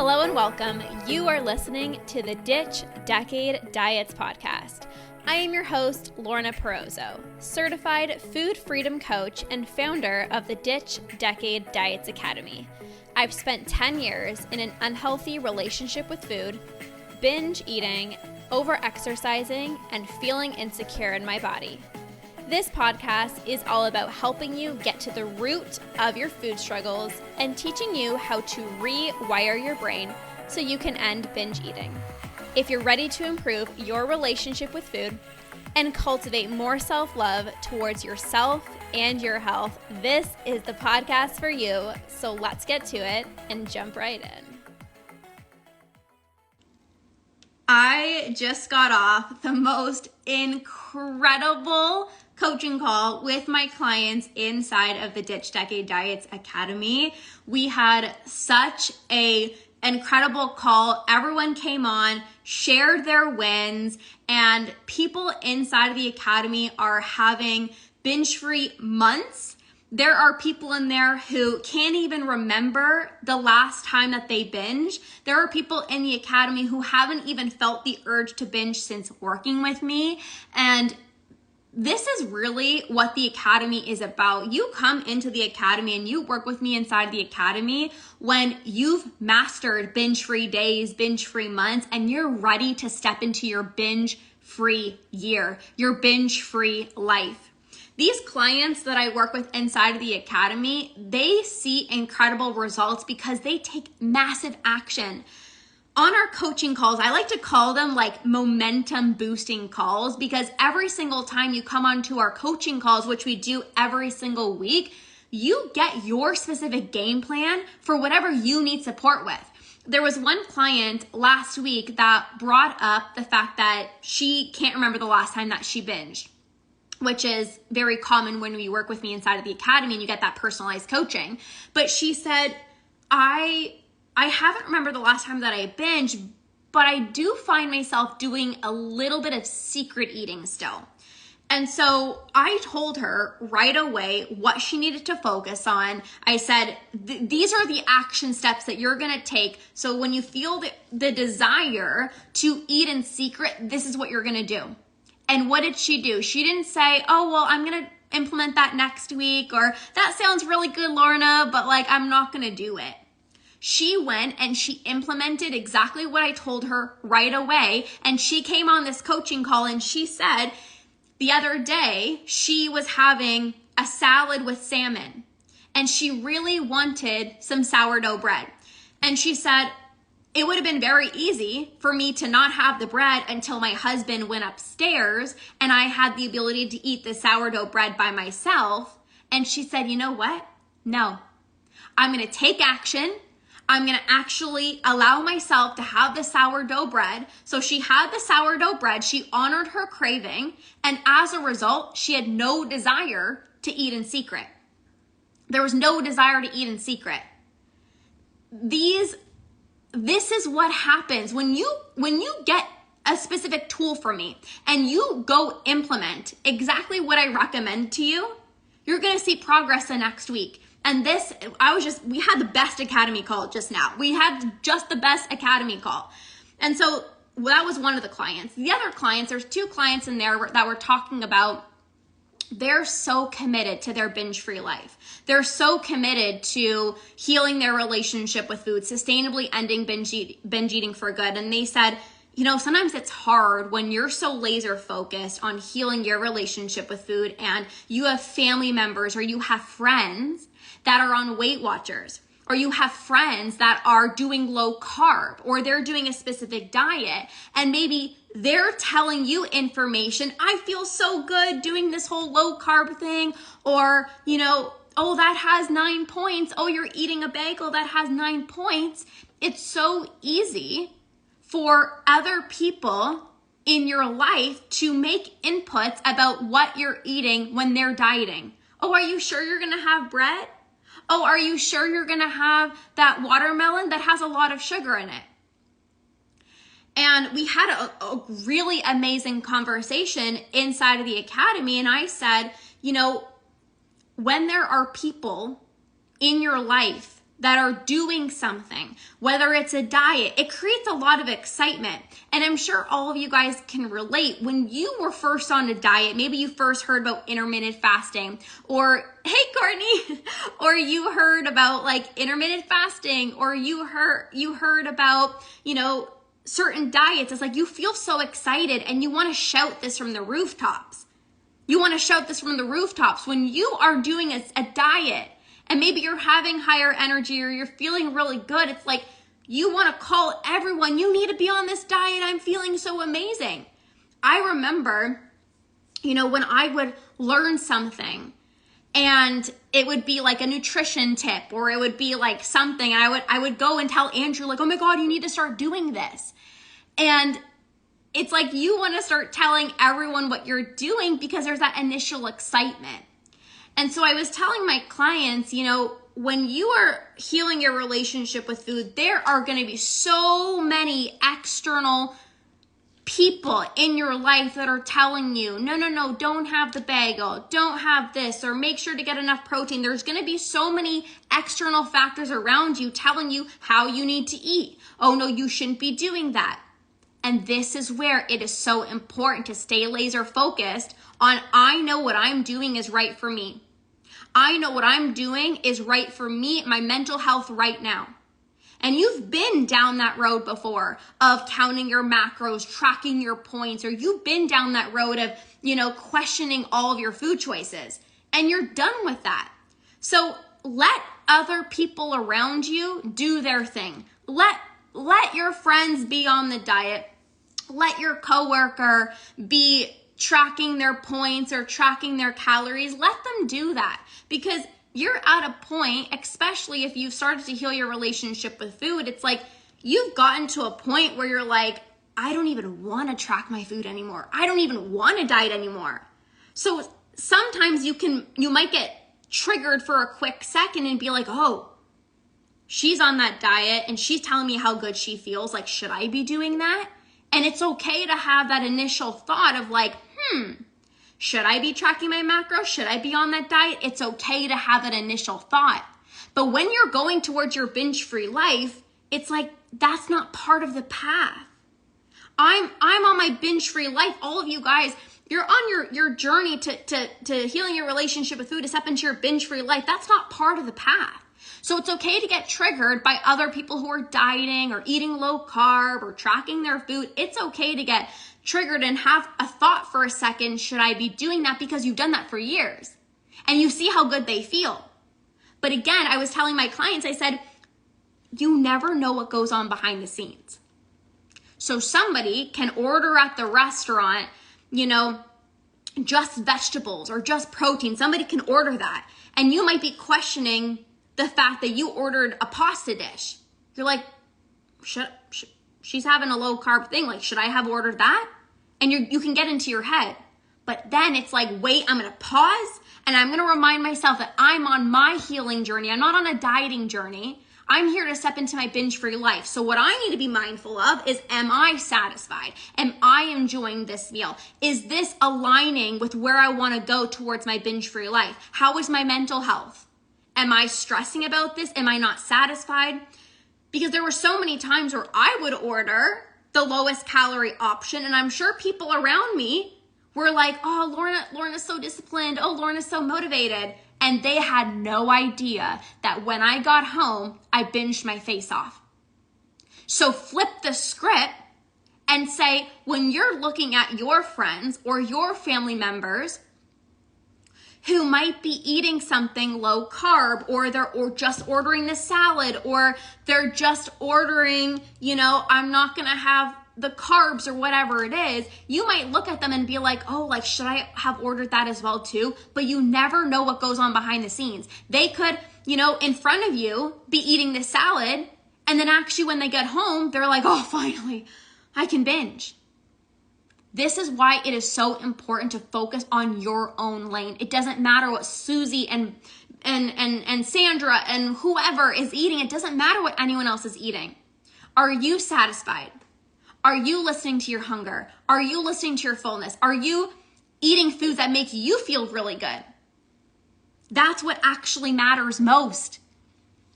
Hello and welcome. You are listening to the Ditch Decay Diets Podcast. I am your host, Lorna Costa, certified food freedom coach and founder of the Ditch Decay Diets Academy. I've spent 10 years in an unhealthy relationship with food, binge eating, over-exercising, and feeling insecure in my body. This podcast is all about helping you get to the root of your food struggles and teaching you how to rewire your brain so you can end binge eating. If you're ready to improve your relationship with food and cultivate more self-love towards yourself and your health, this is the podcast for you. So let's get to it and jump right in. I just got off the most incredible coaching call with my clients inside of the Ditch Decay Diets Academy. We had such an incredible call. Everyone came on, shared their wins, and people inside of the academy are having binge-free months. There are people in there who can't even remember the last time that they binged. There are people in the academy who haven't even felt the urge to binge since working with me. And this is really what the academy is about. You come into the academy and you work with me inside the academy when you've mastered binge-free days, binge-free months, and you're ready to step into your binge-free year, your binge-free life. These clients that I work with inside of the academy, they see incredible results because they take massive action. On our coaching calls, I like to call them like momentum boosting calls, because every single time you come onto our coaching calls, which we do every single week, you get your specific game plan for whatever you need support with. There was one client last week that brought up the fact that she can't remember the last time that she binged, which is very common when you work with me inside of the academy and you get that personalized coaching. But she said, I haven't remembered the last time that I binged, but I do find myself doing a little bit of secret eating still. And so I told her right away what she needed to focus on. I said, these are the action steps that you're going to take. So when you feel the desire to eat in secret, this is what you're going to do. And what did she do? She didn't say, oh, well, I'm going to implement that next week, or that sounds really good, Lorna, but like, I'm not going to do it. She went and she implemented exactly what I told her right away. And she came on this coaching call and she said the other day she was having a salad with salmon and she really wanted some sourdough bread. And she said, it would have been very easy for me to not have the bread until my husband went upstairs and I had the ability to eat the sourdough bread by myself. And she said, you know what? No, I'm going to take action. I'm going to actually allow myself to have the sourdough bread. So she had the sourdough bread. She honored her craving. And as a result, she had no desire to eat in secret. There was no desire to eat in secret. This is what happens when you get a specific tool from me and you go implement exactly what I recommend to you. You're going to see progress the next week. And we had the best academy call just now. We had just the best academy call. And so that was one of the clients. The other clients, there's two clients in there that were talking about, they're so committed to their binge-free life. They're so committed to healing their relationship with food, sustainably ending binge eating for good. And they said, sometimes it's hard when you're so laser focused on healing your relationship with food and you have family members or you have friends that are on Weight Watchers, or you have friends that are doing low carb, or they're doing a specific diet, and maybe they're telling you information. I feel so good doing this whole low carb thing, or, oh, that has 9 points. Oh, you're eating a bagel that has 9 points. It's so easy for other people in your life to make inputs about what you're eating when they're dieting. Oh, are you sure you're going to have bread? Oh, are you sure you're going to have that watermelon that has a lot of sugar in it? And we had a really amazing conversation inside of the academy. And I said, when there are people in your life that are doing something, whether it's a diet, it creates a lot of excitement. And I'm sure all of you guys can relate. When you were first on a diet, maybe you first heard about intermittent fasting, or hey Courtney, or you heard about like intermittent fasting, or you heard about, certain diets. It's like you feel so excited and you want to shout this from the rooftops. You want to shout this from the rooftops. When you are doing a diet, and maybe you're having higher energy or you're feeling really good, it's like you want to call everyone, you need to be on this diet. I'm feeling so amazing. I remember, when I would learn something and it would be like a nutrition tip, or it would be like something, and I would go and tell Andrew like, oh my God, you need to start doing this. And it's like you want to start telling everyone what you're doing because there's that initial excitement. And so I was telling my clients, when you are healing your relationship with food, there are going to be so many external people in your life that are telling you, no, don't have the bagel, don't have this, or make sure to get enough protein. There's going to be so many external factors around you telling you how you need to eat. Oh no, you shouldn't be doing that. And this is where it is so important to stay laser focused on, I know what I'm doing is right for me. I know what I'm doing is right for me, my mental health right now. And you've been down that road before of counting your macros, tracking your points, or you've been down that road of, questioning all of your food choices, and you're done with that. So let other people around you do their thing. Let your friends be on the diet. Let your coworker be tracking their points or tracking their calories. Let them do that, because you're at a point, especially if you've started to heal your relationship with food, it's like you've gotten to a point where you're like, I don't even want to track my food anymore. I don't even want to diet anymore. So sometimes you might get triggered for a quick second and be like, oh, she's on that diet and she's telling me how good she feels. Like, should I be doing that? And it's okay to have that initial thought of like, should I be tracking my macros? Should I be on that diet? It's okay to have that initial thought. But when you're going towards your binge-free life, it's like, that's not part of the path. I'm on my binge-free life. All of you guys, you're on your journey to healing your relationship with food, to step into your binge-free life. That's not part of the path. So it's okay to get triggered by other people who are dieting or eating low carb or tracking their food. It's okay to get triggered and have a thought for a second, should I be doing that? Because you've done that for years and you see how good they feel. But again, I was telling my clients, I said, you never know what goes on behind the scenes. So somebody can order at the restaurant, just vegetables or just protein. Somebody can order that. And you might be questioning the fact that you ordered a pasta dish. You're like, she's having a low carb thing. Like, should I have ordered that? And you can get into your head. But then it's like, wait, I'm going to pause and I'm going to remind myself that I'm on my healing journey. I'm not on a dieting journey. I'm here to step into my binge-free life. So what I need to be mindful of is, am I satisfied? Am I enjoying this meal? Is this aligning with where I want to go towards my binge-free life? How is my mental health? Am I stressing about this? Am I not satisfied? Because there were so many times where I would order the lowest calorie option, and I'm sure people around me were like, oh, Lorna's so disciplined. Oh, Lorna's so motivated. And they had no idea that when I got home, I binged my face off. So flip the script and say, when you're looking at your friends or your family members who might be eating something low carb, or they're just ordering the salad, or they're just ordering, I'm not going to have the carbs or whatever it is, you might look at them and be like, oh, like, should I have ordered that as well too? But you never know what goes on behind the scenes. They could, in front of you be eating the salad, and then actually when they get home, they're like, oh, finally, I can binge. This is why it is so important to focus on your own lane. It doesn't matter what Susie and Sandra and whoever is eating. It doesn't matter what anyone else is eating. Are you satisfied? Are you listening to your hunger? Are you listening to your fullness? Are you eating foods that make you feel really good? That's what actually matters most.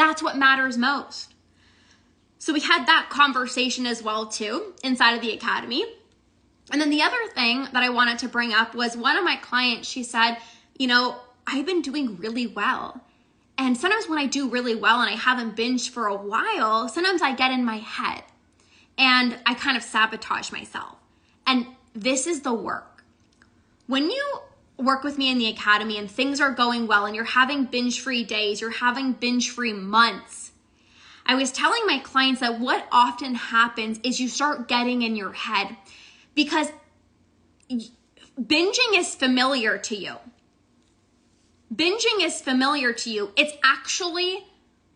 That's what matters most. So we had that conversation as well too inside of the academy. And then the other thing that I wanted to bring up was one of my clients, she said, I've been doing really well. And sometimes when I do really well and I haven't binged for a while, sometimes I get in my head and I kind of sabotage myself. And this is the work. When you work with me in the academy and things are going well and you're having binge-free days, you're having binge-free months, I was telling my clients that what often happens is you start getting in your head because binging is familiar to you. Binging is familiar to you. It's actually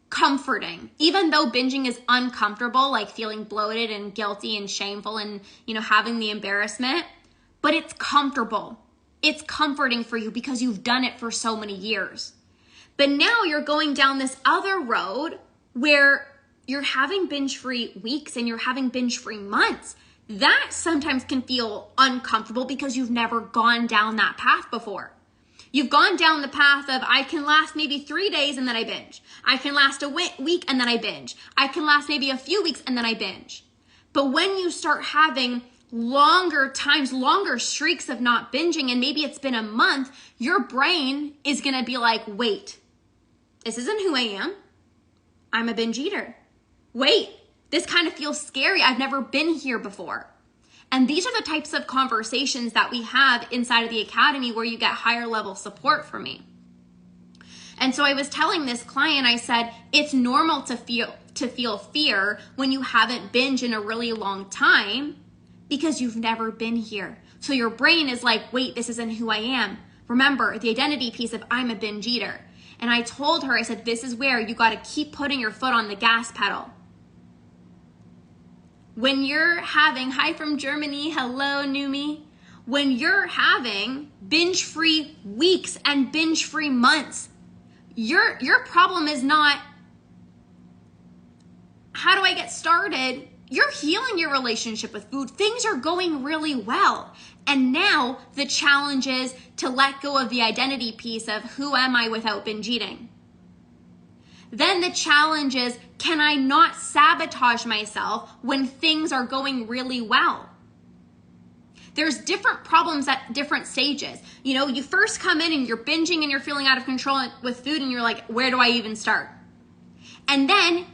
comforting. Even though binging is uncomfortable, like feeling bloated and guilty and shameful and, having the embarrassment, but it's comfortable. It's comforting for you because you've done it for so many years. But now you're going down this other road where you're having binge-free weeks and you're having binge-free months. That sometimes can feel uncomfortable because you've never gone down that path before. You've gone down the path of I can last maybe 3 days and then I binge. I can last a week and then I binge. I can last maybe a few weeks and then I binge. But when you start having longer times, longer streaks of not binging, and maybe it's been a month, your brain is going to be like, wait, this isn't who I am. I'm a binge eater. Wait, this kind of feels scary. I've never been here before. And these are the types of conversations that we have inside of the academy where you get higher level support from me. And so I was telling this client, I said, it's normal to feel fear when you haven't binged in a really long time because you've never been here. So your brain is like, wait, this isn't who I am. Remember the identity piece of I'm a binge eater. And I told her, I said, this is where you got to keep putting your foot on the gas pedal. When you're having, hi from Germany, hello, Numi. When you're having binge-free weeks and binge-free months, your problem is not, how do I get started? You're healing your relationship with food. Things are going really well. And now the challenge is to let go of the identity piece of who am I without binge eating? Then the challenge is, can I not sabotage myself when things are going really well? There's different problems at different stages. You first come in and you're binging and you're feeling out of control with food and you're like, where do I even start? And then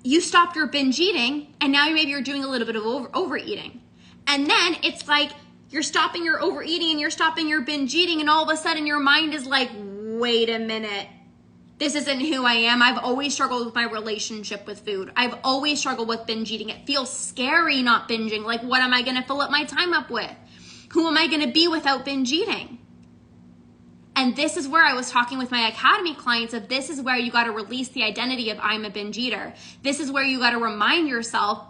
you stopped your binge eating and now maybe you're doing a little bit of overeating. And then it's like you're stopping your overeating and you're stopping your binge eating and all of a sudden your mind is like, wait a minute. This isn't who I am. I've always struggled with my relationship with food. I've always struggled with binge eating. It feels scary not binging. Like, what am I going to fill up my time up with? Who am I going to be without binge eating? And this is where I was talking with my academy clients of this is where you got to release the identity of I'm a binge eater. This is where you got to remind yourself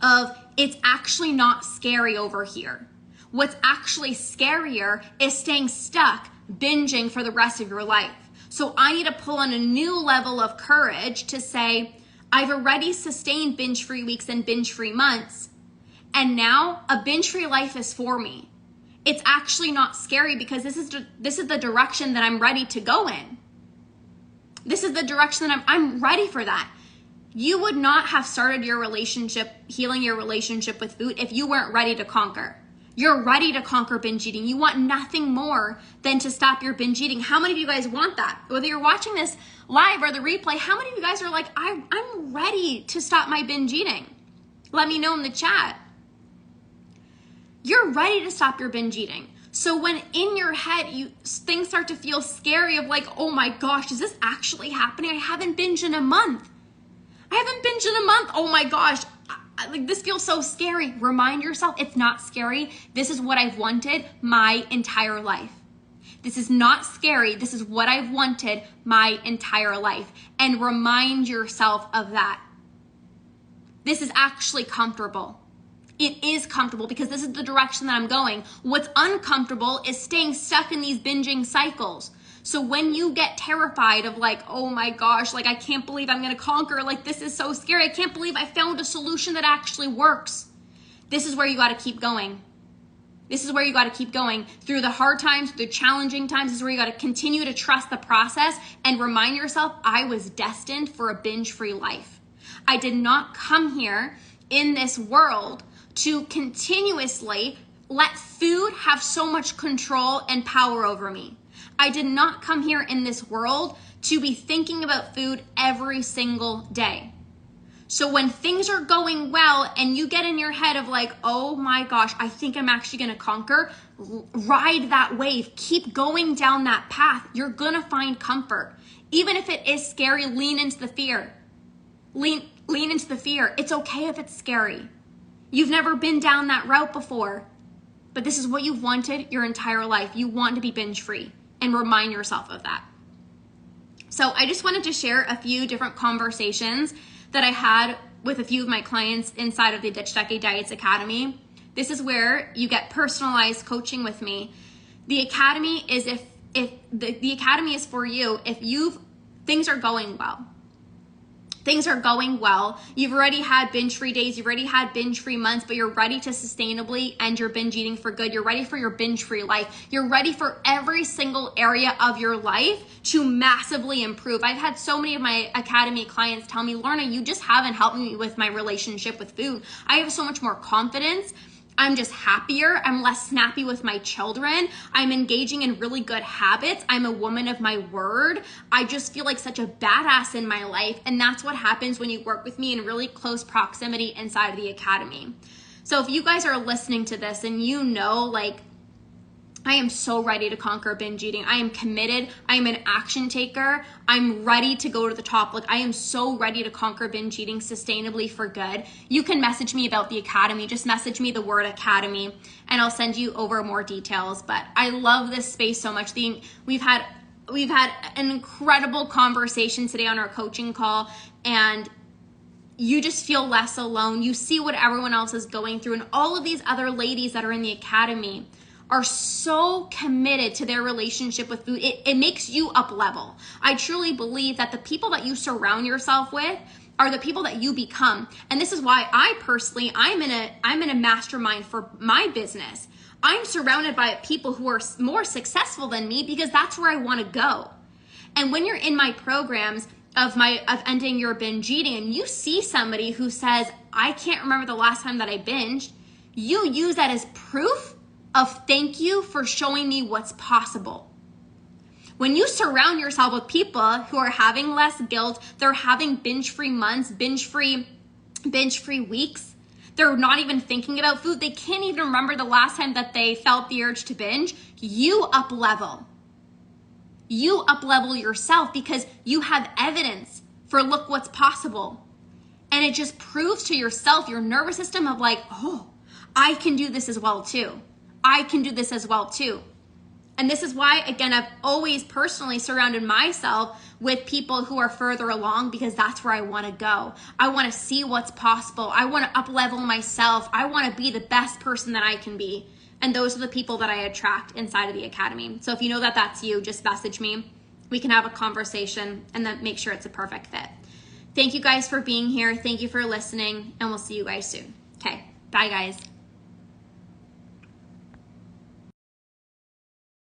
of it's actually not scary over here. What's actually scarier is staying stuck binging for the rest of your life. So I need to pull on a new level of courage to say, I've already sustained binge-free weeks and binge-free months, and now a binge-free life is for me. It's actually not scary because this is the direction that I'm ready to go in. This is the direction that I'm ready for that. You would not have started your relationship, healing your relationship with food if you weren't ready to conquer. You're ready to conquer binge eating. You want nothing more than to stop your binge eating. How many of you guys want that? Whether you're watching this live or the replay, how many of you guys are like, I'm ready to stop my binge eating? Let me know in the chat. You're ready to stop your binge eating. So when in your head, things start to feel scary of like, oh my gosh, is this actually happening? I haven't binged in a month. Oh my gosh. Like, this feels so scary. Remind yourself it's not scary. This is what I've wanted my entire life. This is not scary. This is what I've wanted my entire life. And remind yourself of that. This is actually comfortable. It is comfortable because this is the direction that I'm going. What's uncomfortable is staying stuck in these binging cycles. So when you get terrified of like, oh my gosh, like I can't believe I'm going to conquer, like this is so scary. I can't believe I found a solution that actually works. This is where you got to keep going. This is where you got to keep going through the hard times, through the challenging times. This is where you got to continue to trust the process and remind yourself, I was destined for a binge-free life. I did not come here in this world to continuously let food have so much control and power over me. I did not come here in this world to be thinking about food every single day. So when things are going well and you get in your head of like, oh my gosh, I think I'm actually going to conquer, ride that wave. Keep going down that path. You're going to find comfort. Even if it is scary, lean into the fear. Lean into the fear. It's okay if it's scary. You've never been down that route before, but this is what you've wanted your entire life. You want to be binge-free, and remind yourself of that. So I just wanted to share a few different conversations that I had with a few of my clients inside of the Ditch Decay Diets Academy. This is where you get personalized coaching with me. The academy is the academy is for you if things are going well. Things are going well. You've already had binge-free days. You've already had binge-free months, but you're ready to sustainably end your binge eating for good. You're ready for your binge-free life. You're ready for every single area of your life to massively improve. I've had so many of my academy clients tell me, Lorna, you just haven't helped me with my relationship with food. I have so much more confidence. I'm just happier. I'm less snappy with my children. I'm engaging in really good habits. I'm a woman of my word. I just feel like such a badass in my life. And that's what happens when you work with me in really close proximity inside of the academy. So if you guys are listening to this and you know, like, I am so ready to conquer binge eating. I am committed. I am an action taker. I'm ready to go to the top. Like, I am so ready to conquer binge eating sustainably for good. You can message me about the academy. Just message me the word academy and I'll send you over more details. But I love this space so much. We've had an incredible conversation today on our coaching call, and you just feel less alone. You see what everyone else is going through, and all of these other ladies that are in the academy are so committed to their relationship with food. It makes you up level. I truly believe that the people that you surround yourself with are the people that you become. And this is why I'm in a mastermind for my business. I'm surrounded by people who are more successful than me because that's where I want to go. And when you're in my programs of ending your binge eating, and you see somebody who says, I can't remember the last time that I binged, you use that as proof of thank you for showing me what's possible. When you surround yourself with people who are having less guilt, they're having binge-free months, binge-free weeks, they're not even thinking about food, they can't even remember the last time that they felt the urge to binge, you up level. You up level yourself because you have evidence for look what's possible. And it just proves to yourself, your nervous system, of like, oh, I can do this as well too. I can do this as well too. And this is why, again, I've always personally surrounded myself with people who are further along, because that's where I want to go. I want to see what's possible. I want to up level myself. I want to be the best person that I can be. And those are the people that I attract inside of the academy. So if you know that that's you, just message me. We can have a conversation and then make sure it's a perfect fit. Thank you guys for being here. Thank you for listening, and we'll see you guys soon. Okay, bye guys.